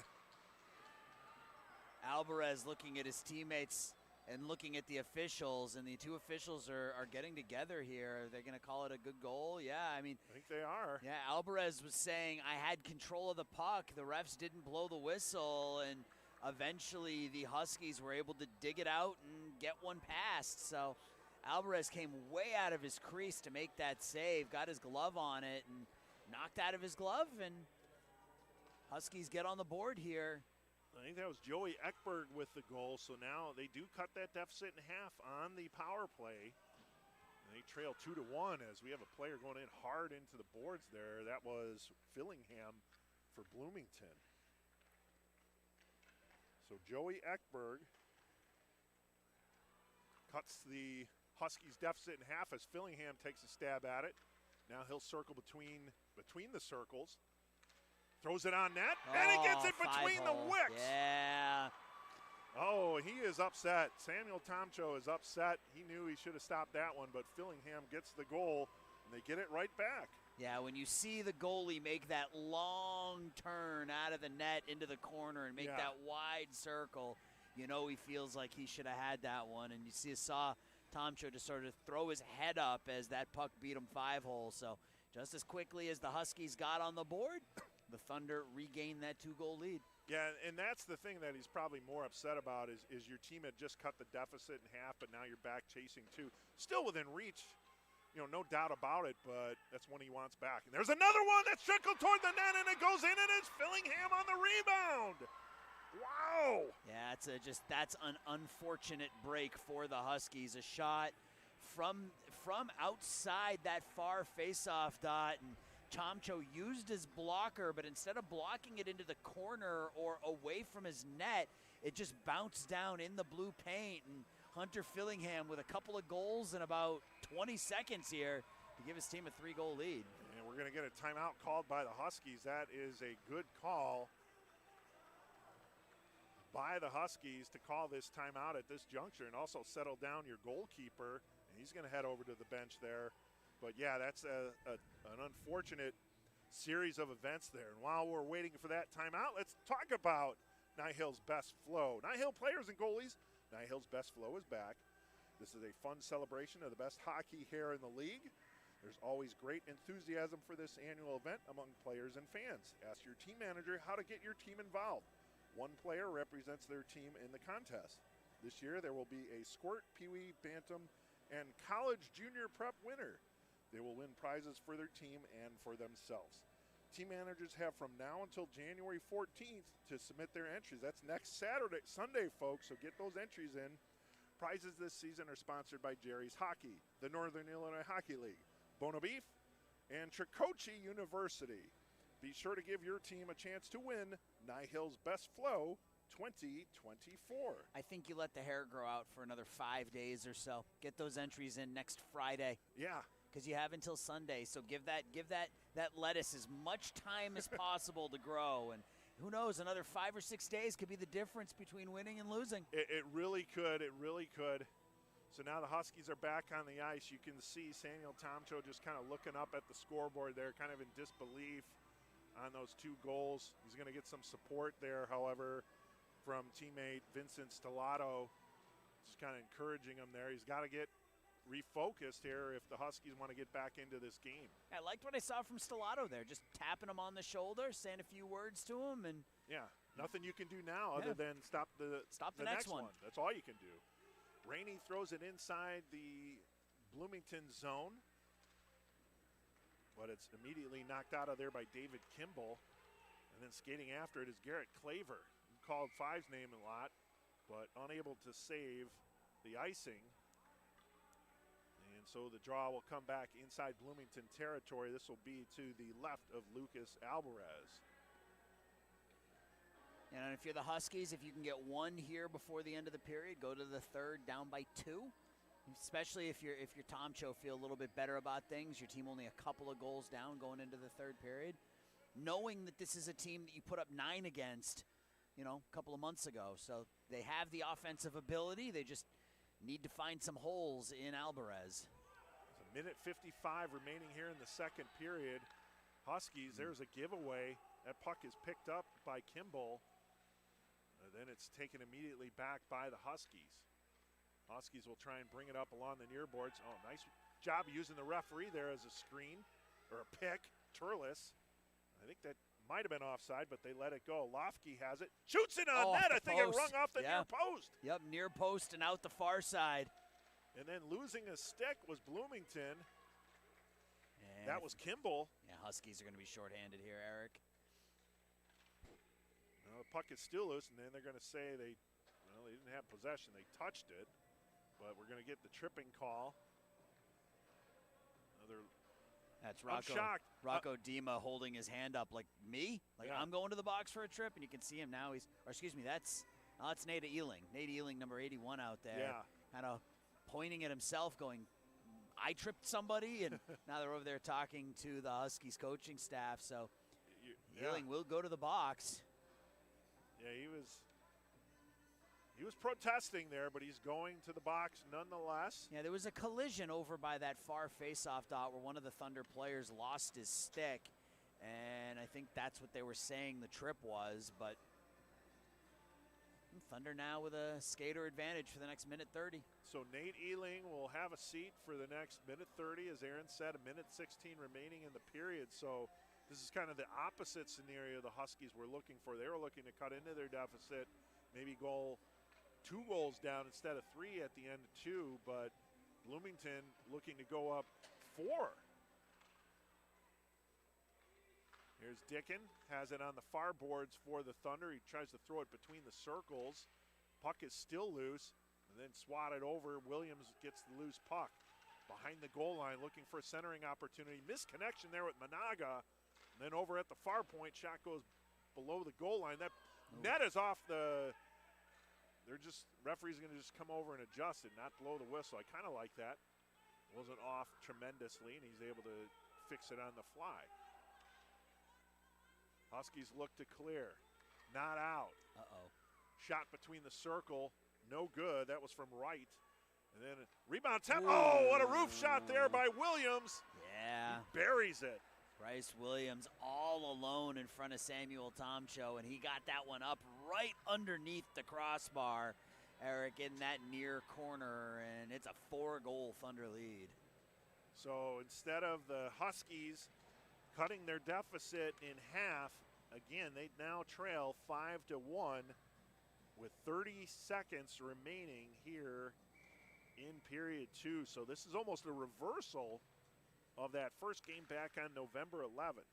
Alvarez looking at his teammates and looking at the officials, and the two officials are getting together here. They're going to call it a good goal. Yeah, I mean. I think they are. Yeah, Alvarez was saying, I had control of the puck. The refs didn't blow the whistle, and eventually the Huskies were able to dig it out and get one past. So Alvarez came way out of his crease to make that save, got his glove on it, and knocked out of his glove, and Huskies get on the board here. I think that was Joey Ekberg with the goal, so now they do cut that deficit in half on the power play. And they trail 2-1 as we have a player going in hard into the boards there. That was Fillingham for Bloomington. So Joey Ekberg cuts the Huskies deficit in half as Fillingham takes a stab at it. Now he'll circle between the circles. Throws it on net, and it gets it between the wicks. Yeah. Oh, he is upset. Samuel Tomcho is upset. He knew he should have stopped that one, but Fillingham gets the goal, and they get it right back. Yeah, when you see the goalie make that long turn out of the net into the corner and make that wide circle, you know he feels like he should have had that one. And you saw Tomcho just sort of throw his head up as that puck beat him 5-hole. So just as quickly as the Huskies got on the board, the Thunder regained that 2-goal lead. Yeah, and that's the thing that he's probably more upset about is your team had just cut the deficit in half, but now you're back chasing 2. Still within reach, no doubt about it, but that's one he wants back. And there's another one that's trickled toward the net, and it goes in, and it's Fillingham on the rebound. Wow. Yeah, that's an unfortunate break for the Huskies. A shot from outside that far faceoff dot, and Tomcho used his blocker, but instead of blocking it into the corner or away from his net, it just bounced down in the blue paint. And Hunter Fillingham with a couple of goals in about 20 seconds here to give his team a 3-goal lead. And we're going to get a timeout called by the Huskies. That is a good call by the Huskies to call this timeout at this juncture and also settle down your goalkeeper. And he's going to head over to the bench there. But, yeah, that's an unfortunate series of events there. And while we're waiting for that timeout, let's talk about Nihil's best flow. Nihil players and goalies, Nihil's best flow is back. This is a fun celebration of the best hockey here in the league. There's always great enthusiasm for this annual event among players and fans. Ask your team manager how to get your team involved. One player represents their team in the contest. This year there will be a squirt, peewee, bantam, and college junior prep winner. They will win prizes for their team and for themselves. Team managers have from now until January 14th to submit their entries. That's next Sunday, folks, so get those entries in. Prizes this season are sponsored by Jerry's Hockey, the Northern Illinois Hockey League, Bona Beef, and Tricoci University. Be sure to give your team a chance to win Nihil's Best Flow 2024. I think you let the hair grow out for another 5 days or so. Get those entries in next Friday. Yeah. Because you have until Sunday, so give that lettuce as much time as possible to grow. And who knows, another 5 or 6 days could be the difference between winning and losing. It really could. It really could. So now the Huskies are back on the ice. You can see Samuel Tomcho just kind of looking up at the scoreboard there, kind of in disbelief on those 2 goals. He's going to get some support there, however, from teammate Vincent Stellato, just kind of encouraging him there. He's got to get refocused here if the Huskies want to get back into this game. I liked what I saw from Stellato there, just tapping him on the shoulder, saying a few words to him, and yeah, nothing you can do now other than stop the next one. That's all you can do. Rainey throws it inside the Bloomington zone, but it's immediately knocked out of there by David Kimball, and then skating after it is Garrett Claver. He called Five's name a lot, but unable to save the icing. And so the draw will come back inside Bloomington territory. This will be to the left of Lucas Alvarez. And if you're the Huskies, if you can get 1 here before the end of the period, go to the third down by 2. Especially if you're Tomcho, feel a little bit better about things. Your team only a couple of goals down going into the third period. Knowing that this is a team that you put up 9 against, a couple of months ago. So they have the offensive ability. They just need to find some holes in Alvarez. There's a minute 55 remaining here in the second period. Huskies, there's a giveaway. That puck is picked up by Kimball. And then it's taken immediately back by the Huskies. Huskies will try and bring it up along the near boards. Oh, nice job using the referee there as a screen or a pick. Turles. I think that might have been offside, but they let it go. Lofke has it. Shoots it on net. I think it rung off the near post. Yep, near post and out the far side. And then losing a stick was Bloomington. And that was Kimball. Yeah, Huskies are going to be shorthanded here, Eric. Well, the puck is still loose, and then they're going to say they didn't have possession. They touched it, but we're going to get the tripping call. That's I'm shocked. Rocco Dima holding his hand up like, me? Like, yeah. I'm going to the box for a trip, and you can see him now. That's Nate Ealing. Nate Ealing, number 81 out there. Yeah. Kind of pointing at himself going, I tripped somebody, and now they're over there talking to the Huskies coaching staff. So Ealing will go to the box. Yeah, he was protesting there, but he's going to the box nonetheless. Yeah, there was a collision over by that far faceoff dot where one of the Thunder players lost his stick, and I think that's what they were saying the trip was, but Thunder now with a skater advantage for the next minute 30. So Nate Ealing will have a seat for the next minute 30, as Aaron said, a minute 16 remaining in the period. So this is kind of the opposite scenario the Huskies were looking for. They were looking to cut into their deficit, maybe goal 2 goals down instead of 3 at the end of 2, but Bloomington looking to go up 4. Here's Dickin, has it on the far boards for the Thunder. He tries to throw it between the circles. Puck is still loose, and then swatted over. Williams gets the loose puck. Behind the goal line, looking for a centering opportunity. Misconnection there with Managa. And then over at the far point, shot goes below the goal line. That net is off the... referee's going to just come over and adjust it, not blow the whistle. I kind of like that. Wasn't off tremendously, and he's able to fix it on the fly. Huskies look to clear. Not out. Uh-oh. Shot between the circle. No good. That was from right. And then a rebound tap. Oh, what a roof shot there by Williams. Yeah. He buries it. Bryce Williams all alone in front of Samuel Tomcho, and he got that one up right underneath the crossbar, Eric, in that near corner, and it's a 4-goal Thunder lead. So instead of the Huskies cutting their deficit in half, again, they now trail 5-1 with 30 seconds remaining here in period 2. So this is almost a reversal of that first game back on November 11th.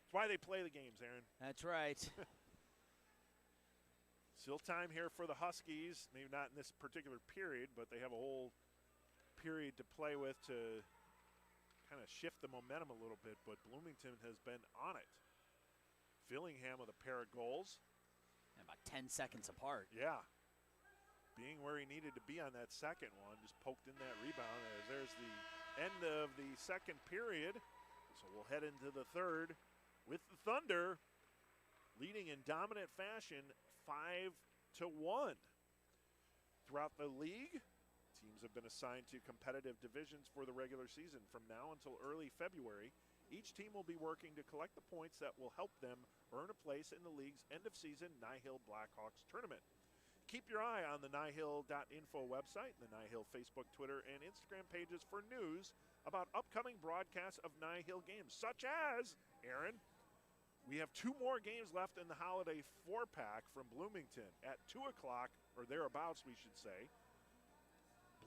That's why they play the games, Aaron. That's right. Still time here for the Huskies. Maybe not in this particular period, but they have a whole period to play with to kind of shift the momentum a little bit. But Bloomington has been on it. Fillingham with a pair of goals. And about 10 seconds apart. Yeah. Being where he needed to be on that second one, just poked in that rebound. As there's the end of the second period. So we'll head into the third with the Thunder leading in dominant fashion 5-1. Throughout the league, teams have been assigned to competitive divisions for the regular season. From now until early February, each team will be working to collect the points that will help them earn a place in the league's end-of-season Nihil Blackhawks tournament. Keep your eye on the nihil.info website, the Nihil Facebook, Twitter, and Instagram pages for news about upcoming broadcasts of Nihil games, such as, Aaron, we have 2 more games left in the holiday 4-pack from Bloomington at 2 o'clock, or thereabouts, we should say.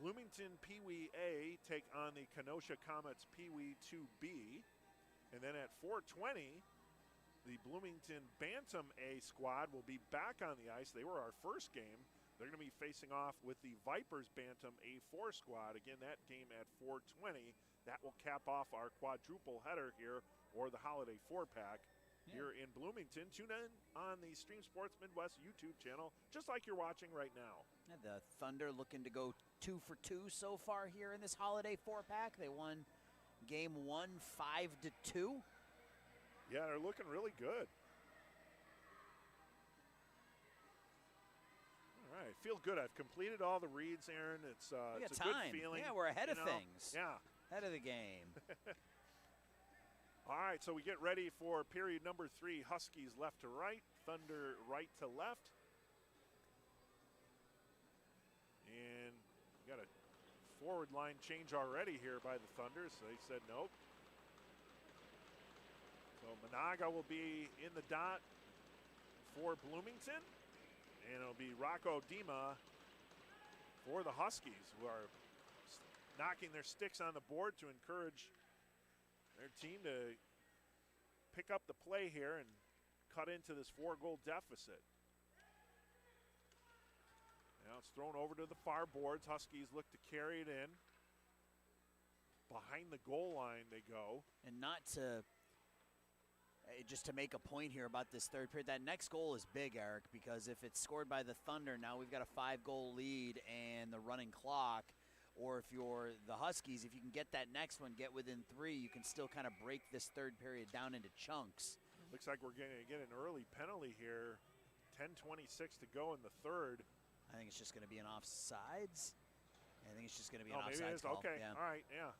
Bloomington Pee Wee A take on the Kenosha Comets Pee Wee 2B. And then at 4:20, the Bloomington Bantam A squad will be back on the ice. They were our first game. They're going to be facing off with the Vipers Bantam A4 squad. Again, that game at 4:20. That will cap off our quadruple header here, or the holiday 4-pack here in Bloomington. Tune in on the Stream Sports Midwest YouTube channel, just like you're watching right now. And the Thunder looking to go 2 for 2 so far here in this holiday 4-pack. They won game 1 5-2. Yeah, they're looking really good. All right, feel good. I've completed all the reads, Aaron. It's a good feeling. Yeah, we're ahead of things. Yeah. Ahead of the game. All right, so we get ready for period number 3. Huskies left to right, Thunder right to left. And we got a forward line change already here by the Thunder, so they said nope. So Managa will be in the dot for Bloomington, and it'll be Rocco Dima for the Huskies, who are knocking their sticks on the board to encourage their team to pick up the play here and cut into this 4-goal deficit. Now it's thrown over to the far boards. Huskies look to carry it in. Behind the goal line they go. And not to, just to make a point here about this third period, that next goal is big, Eric, because if it's scored by the Thunder, now we've got a 5-goal lead and the running clock. Or if you're the Huskies, if you can get that next one, get within 3, you can still kind of break this third period down into chunks. Looks like we're going to get an early penalty here. 10:26 to go in the third. I think it's just going to be an offsides. I think it's just going to be an maybe it offsides is. call. Okay, Yeah. all right, yeah.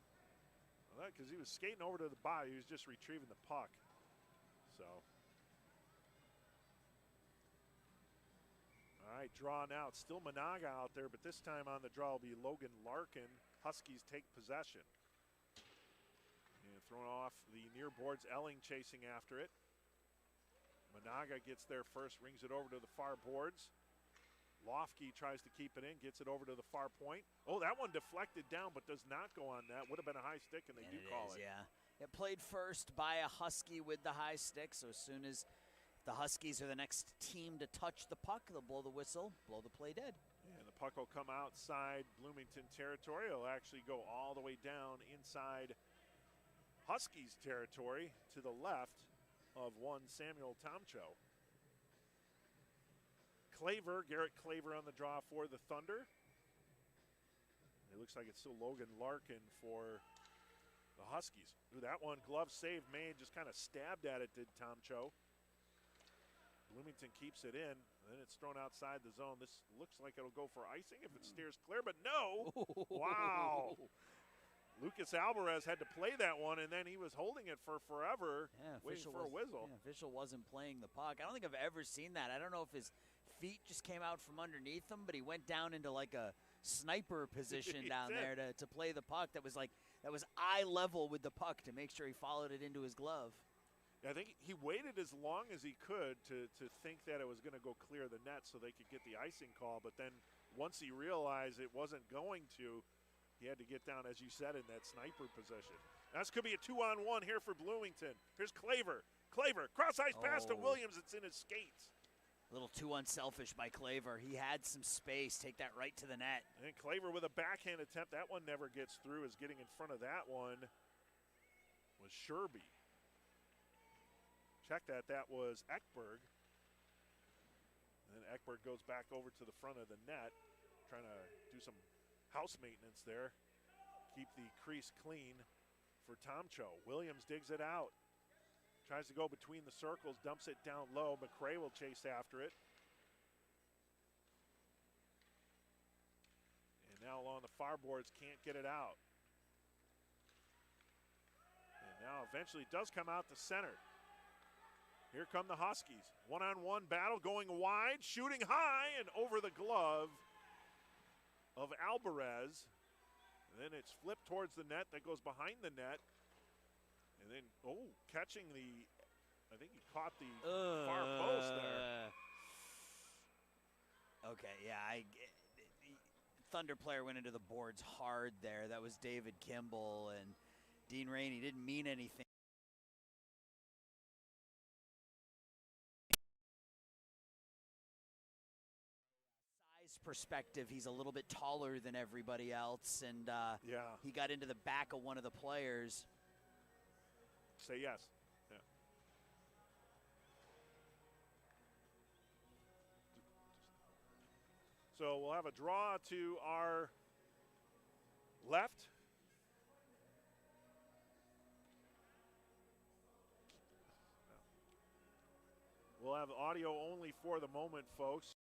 Because he was skating over to the body. He was just retrieving the puck. So. All right, drawn out. Still Managa out there, but this time on the draw will be Logan Larkin. Huskies take possession. And thrown off the near boards. Elling chasing after it. Managa gets there first, rings it over to the far boards. Lofke tries to keep it in, gets it over to the far point. Oh, that one deflected down, but does not go on net. Would have been a high stick, and they do call it. Yeah, it played first by a Husky with the high stick, so as soon as the Huskies are the next team to touch the puck, they'll blow the whistle, blow the play dead. And the puck will come outside Bloomington territory. It'll actually go all the way down inside Huskies territory to the left of one Samuel Tomcho. Garrett Claver on the draw for the Thunder. It looks like it's still Logan Larkin for the Huskies. Ooh, that one glove save made, just kind of stabbed at it, did Tomcho. Bloomington keeps it in, and then it's thrown outside the zone. This looks like it'll go for icing if it steers clear, but no! Wow! Lucas Alvarez had to play that one, and then he was holding it for forever, waiting for a whistle. Yeah, official wasn't playing the puck. I don't think I've ever seen that. I don't know if his feet just came out from underneath him, but he went down into like a sniper position down there to play the puck. That was eye level with the puck to make sure he followed it into his glove. I think he waited as long as he could to think that it was going to go clear the net so they could get the icing call. But then once he realized it wasn't going to, he had to get down, as you said, in that sniper position. This could be a 2-on-1 here for Bloomington. Here's Claver. Claver, cross-ice pass to Williams. It's in his skates. A little too unselfish by Claver. He had some space. Take that right to the net. And Claver with a backhand attempt. That one never gets through. Is getting in front of that one was Sherby. Check that. That was Ekberg. And then Ekberg goes back over to the front of the net, trying to do some house maintenance there. Keep the crease clean for Tomcho. Williams digs it out. Tries to go between the circles, dumps it down low. McRae will chase after it. And now along the far boards, can't get it out. And now eventually it does come out to center. Here come the Huskies. One-on-one battle going wide, shooting high and over the glove of Alvarez. And then it's flipped towards the net that goes behind the net. And then, catching the, I think he caught the far post there. Okay, yeah, Thunder player went into the boards hard there. That was David Kimball, and Dean Rainey didn't mean anything. Perspective, he's a little bit taller than everybody else, and he got into the back of one of the players. Say yes. Yeah. So we'll have a draw to our left. We'll have audio only for the moment, folks.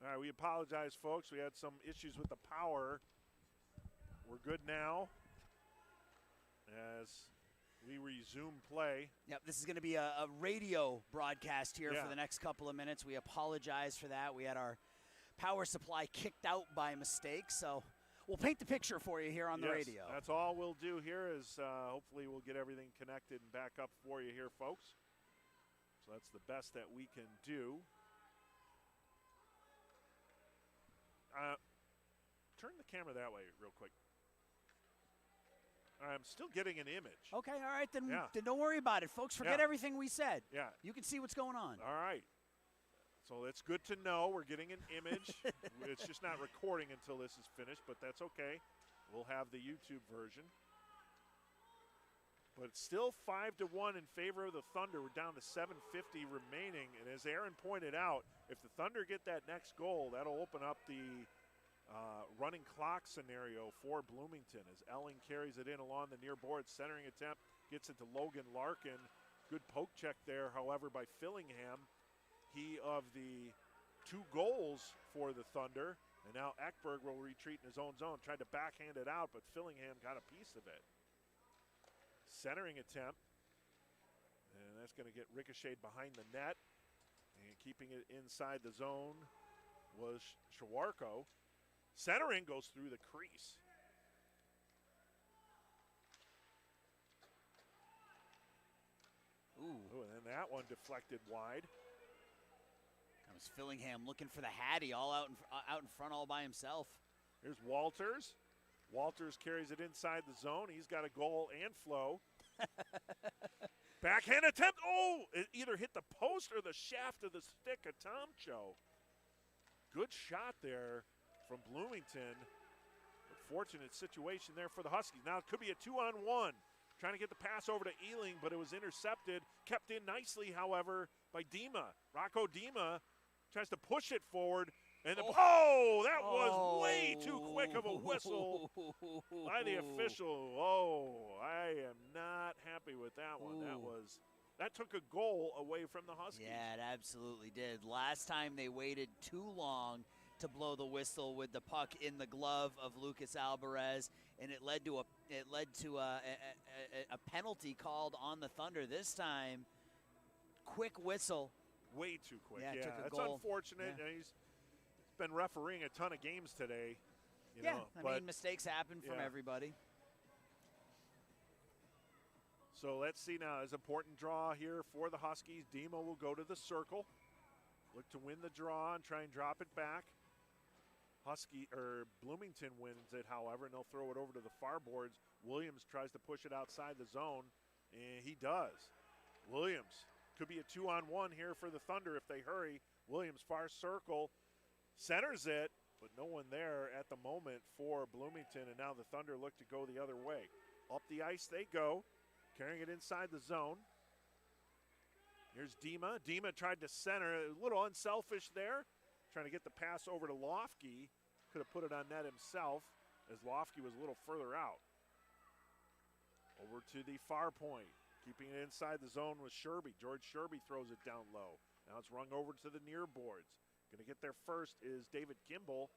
All right, we apologize, folks. We had some issues with the power. We're good now as we resume play. Yep, this is going to be a radio broadcast here Yeah. for the next couple of minutes. We apologize for that. We had our power supply kicked out by mistake, so we'll paint the picture for you here on the radio. That's all we'll do here is hopefully we'll get everything connected and back up for you here, folks. So that's the best that we can do. Turn the camera that way real quick. I'm still getting an image. Okay, all right, then Yeah. don't worry about it, folks. Forget everything we said. Yeah. You can see what's going on. All right. So it's good to know we're getting an image. It's just not recording until this is finished, but that's okay. We'll have the YouTube version. But it's still 5-1 in favor of the Thunder. We're down to 7:50 remaining. And as Aaron pointed out, if the Thunder get that next goal, that'll open up the running clock scenario for Bloomington as Elling carries it in along the near board. Centering attempt gets it to Logan Larkin. Good poke check there, however, by Fillingham. He of the 2 goals for the Thunder. And now Ekberg will retreat in his own zone. Tried to backhand it out, but Fillingham got a piece of it. Centering attempt. And that's going to get ricocheted behind the net. And keeping it inside the zone was Shawarko. Centering goes through the crease. Ooh. And then that one deflected wide. That was Fillingham looking for the Hattie all out in front all by himself. Here's Walters. Walters carries it inside the zone. He's got a goal and flow. Backhand attempt. Oh, it either hit the post or the shaft of the stick of Tomcho. Good shot there from Bloomington. Fortunate situation there for the Huskies. Now it could be a 2-on-1. Trying to get the pass over to Ealing, but it was intercepted. Kept in nicely, however, by Dima. Rocco Dima tries to push it forward. And that was way too quick of a whistle by the official. Oh, I am not happy with that one. That took a goal away from the Huskies. Yeah, it absolutely did. Last time they waited too long to blow the whistle with the puck in the glove of Lucas Alvarez, and it led to a penalty called on the Thunder. This time, quick whistle. Way too quick. Yeah, took a that's goal. unfortunate. Yeah. He's been refereeing a ton of games today. I mean, mistakes happen from everybody. So let's see now. There's an important draw here for the Huskies. Demo will go to the circle. Look to win the draw and try and drop it back. Bloomington wins it, however, and they'll throw it over to the far boards. Williams tries to push it outside the zone, and he does. Williams could be a 2-on-1 here for the Thunder if they hurry. Williams far circle, centers it, but no one there at the moment for Bloomington, and now the Thunder look to go the other way. Up the ice they go, carrying it inside the zone. Here's Dima. Dima tried to center, a little unselfish there, trying to get the pass over to Lofke. Could have put it on net himself as Lofke was a little further out. Over to the far point, keeping it inside the zone with Sherby. George Sherby throws it down low. Now it's rung over to the near boards. Going to get there first is David Kimball.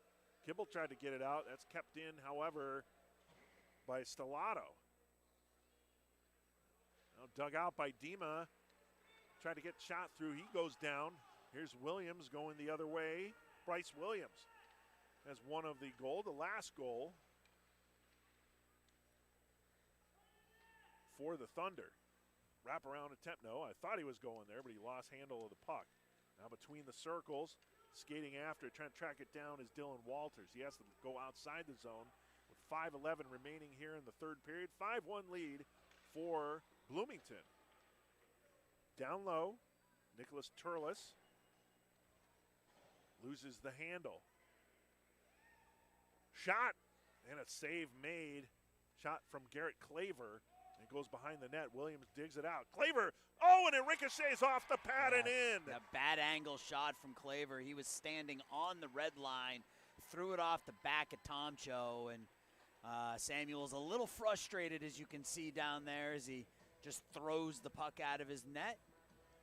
Kimball tried to get it out. That's kept in, however, by Stellato. Now dug out by Dima. Tried to get shot through. He goes down. Here's Williams going the other way. Bryce Williams has one of the goal, the last goal for the Thunder. Wraparound attempt. No, I thought he was going there, but he lost handle of the puck. Now between the circles, skating after it, trying to track it down is Dylan Walters. He has to go outside the zone with 5:11 remaining here in the third period. 5-1 lead for Bloomington. Down low, Nicholas Turles loses the handle. Shot, and a save made. Shot from Garrett Claver. It goes behind the net. Williams digs it out. Claver, and it ricochets off the pad and in. A bad angle shot from Claver. He was standing on the red line, threw it off the back of Tomcho, and Samuel's a little frustrated, as you can see down there, as he just throws the puck out of his net.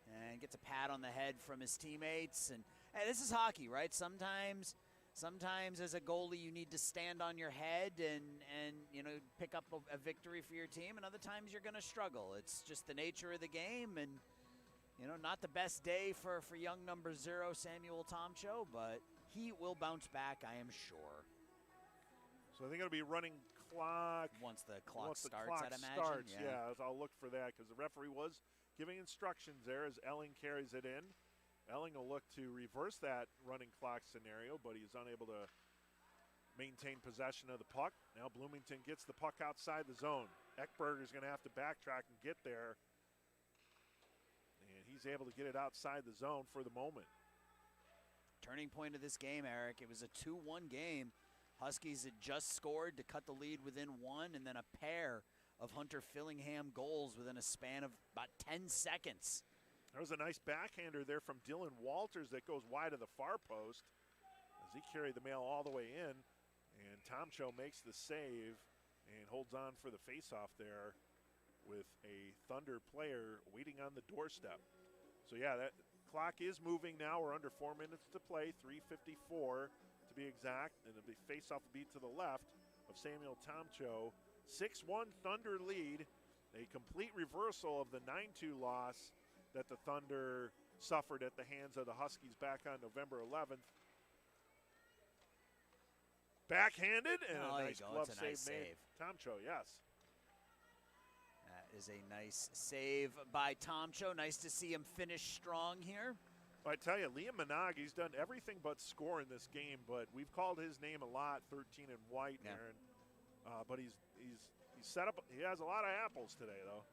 and gets a pat on the head from his teammates. And hey, this is hockey, right? Sometimes as a goalie you need to stand on your head and pick up a victory for your team, and other times you're going to struggle. It's just the nature of the game, and not the best day for young number 0 Samuel Tomcho, but he will bounce back, I am sure. So I think it'll be running clock. Once the clock starts, clock I'd imagine. Yeah, I'll look for that because the referee was giving instructions there as Elling carries it in. Elling will look to reverse that running clock scenario, but he's unable to maintain possession of the puck. Now Bloomington gets the puck outside the zone. Eckberger's going to have to backtrack and get there. And he's able to get it outside the zone for the moment. Turning point of this game, Eric. It was a 2-1 game. Huskies had just scored to cut the lead within 1, and then a pair of Hunter Fillingham goals within a span of about 10 seconds. There was a nice backhander there from Dylan Walters that goes wide of the far post as he carried the mail all the way in. And Tomcho makes the save and holds on for the faceoff there with a Thunder player waiting on the doorstep. So yeah, that clock is moving now. We're under 4 minutes to play, 3:54 to be exact. And the faceoff will be to the left of Samuel Tomcho. 6-1 Thunder lead, a complete reversal of the 9-2 loss that the Thunder suffered at the hands of the Huskies back on November 11th. Backhanded and a nice glove save made. Tomcho, yes. That is a nice save by Tomcho. Nice to see him finish strong here. I tell you, Liam Managa, he's done everything but score in this game, but we've called his name a lot, 13 and white, yeah. Aaron. But he's set up. He has a lot of apples today, though.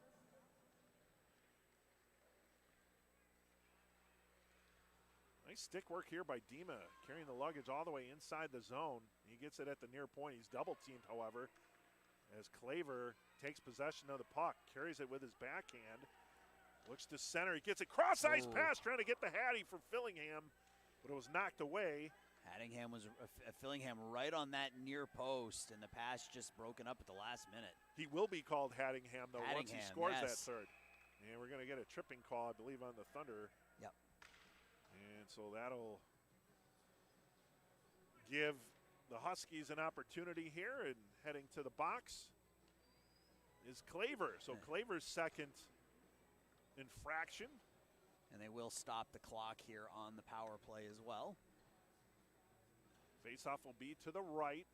Nice stick work here by Dima, carrying the luggage all the way inside the zone. He gets it at the near point. He's double-teamed, however, as Claver takes possession of the puck, carries it with his backhand, looks to center. He gets a cross-ice pass, trying to get the Hattie for Fillingham, but it was knocked away. Fillingham right on that near post, and the pass just broken up at the last minute. He will be called Hattingham, though, once he scores yes. that third. And we're going to get a tripping call, I believe, on the Thunder. Yep. And so that'll give the Huskies an opportunity here, and heading to the box is Claver. So Claver's second infraction. And they will stop the clock here on the power play as well. Faceoff will be to the right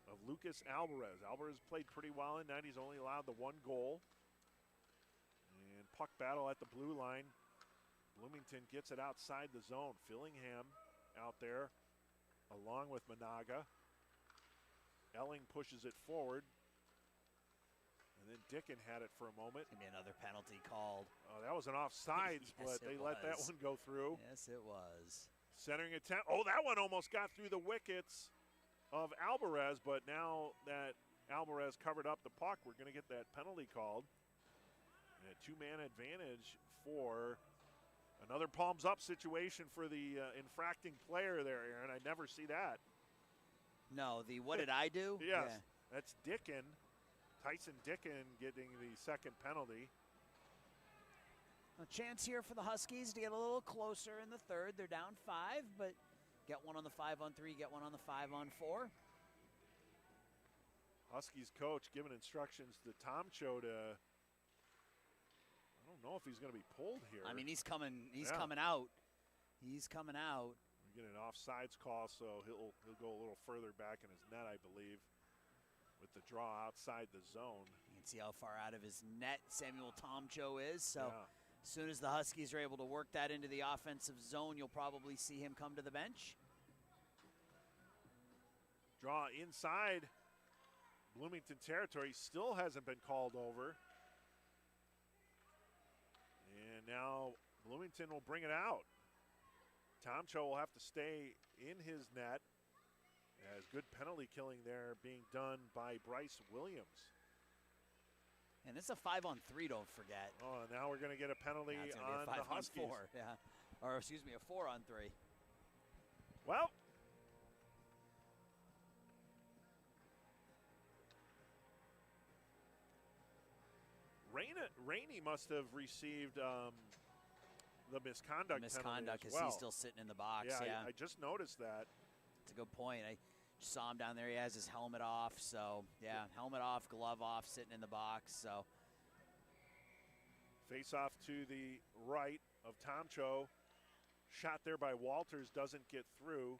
of Lucas Alvarez. Alvarez played pretty well in that. He's only allowed the 1 goal. And puck battle at the blue line. Bloomington gets it outside the zone. Fillingham out there along with Managa. Elling pushes it forward. And then Dickin had it for a moment. It's going to be another penalty called. Oh, that was an offsides, yes, but they let that one go through. Yes, it was. Centering attempt. Oh, that one almost got through the wickets of Alvarez, but now that Alvarez covered up the puck, we're going to get that penalty called. And a 2-man advantage for another palms up situation for the infracting player there, Aaron. I never see that. No, what did I do? Yes, yeah. That's Dickin. Tyson Dickin getting the second penalty. A chance here for the Huskies to get a little closer in the third. They're down 5, but get one on the 5-on-3, get one on the 5-on-4. Huskies coach giving instructions to Tomcho to, I don't know if he's going to be pulled here. I mean, he's coming out. He's coming out. We get an offsides call, so he'll go a little further back in his net, I believe, with the draw outside the zone. You can see how far out of his net Samuel Tomcho is. So. Yeah. As soon as the Huskies are able to work that into the offensive zone, you'll probably see him come to the bench. Draw inside Bloomington territory, still hasn't been called over. And now Bloomington will bring it out. Tomcho will have to stay in his net, as good penalty killing there being done by Bryce Williams. And it's a 5-on-3, don't forget. Oh, now we're going to get a penalty on the Huskies. 5-on-4, yeah. Or, excuse me, a 4-on-3. Well, Rainey must have received the misconduct Misconduct penalty as because well. he's still sitting in the box. Yeah, Yeah, I just noticed that. it's a good point. I saw him down there. He has his helmet off. So, yeah, helmet off, glove off, sitting in the box. So, Face off to the right of Tomcho. Shot there by Walters doesn't get through.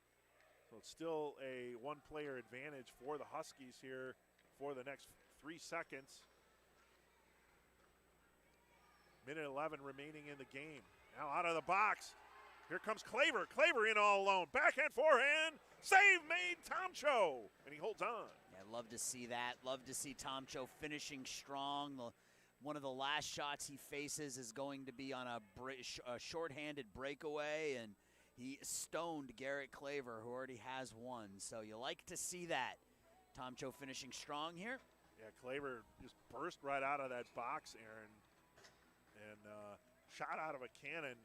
So it's still a one-player advantage for the Huskies here for the next 3 seconds. Minute 11 remaining in the game. Now out of the box. Here comes Claver. Claver in all alone. Backhand, forehand. Save made Tomcho. And he holds on. yeah, love to see that. Love to see Tomcho finishing strong. One of the last shots he faces is going to be on a shorthanded breakaway, and he stoned Garrett Claver, who already has one. So you like to see that. Tomcho finishing strong here. Yeah, Claver just burst right out of that box, Aaron, and shot out of a cannon.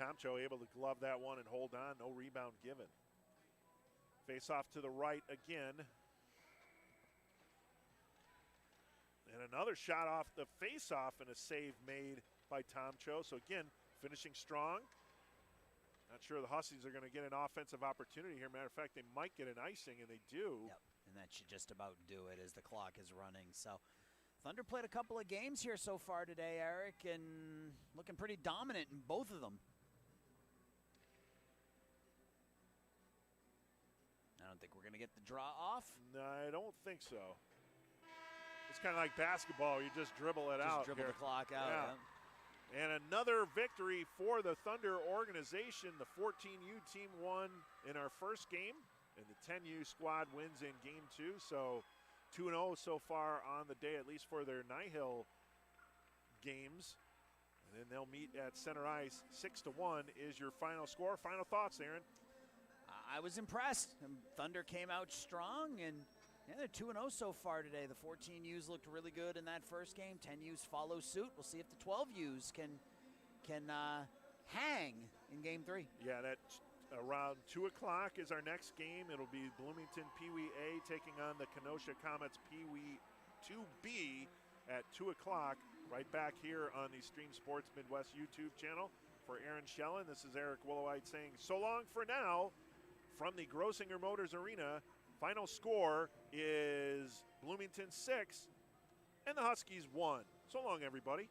Tomcho able to glove that one and hold on. No rebound given. Face off to the right again. And another shot off the face-off and a save made by Tomcho. So again, finishing strong. Not sure the Huskies are going to get an offensive opportunity here. Matter of fact, they might get an icing, and they do. Yep, and that should just about do it as the clock is running. So Thunder played a couple of games here so far today, Eric, and looking pretty dominant in both of them. I don't think we're going to get the draw off. No, I don't think so. It's kind of like basketball. You just dribble it out. Just dribble here. the clock out. Yeah. And another victory for the Thunder organization. The 14U team won in our first game, and the 10U squad wins in game 2. So 2-0 so far on the day, at least for their Nihil games. And then they'll meet at center ice. 6-1 is your final score. Final thoughts, Aaron? I was impressed. Thunder came out strong, and yeah, they're 2-0 so far today. The 14Us looked really good in that first game. 10Us follow suit. We'll see if the 12Us can hang in game 3. Yeah, that's around 2 o'clock is our next game. It'll be Bloomington Pee Wee A taking on the Kenosha Comets Pee Wee 2B at 2 o'clock. Right back here on the Stream Sports Midwest YouTube channel. For Aaron Schellen, this is Eric Willowite saying so long for now from the Grossinger Motors Arena. Final score is Bloomington 6 and the Huskies 1. So long, everybody.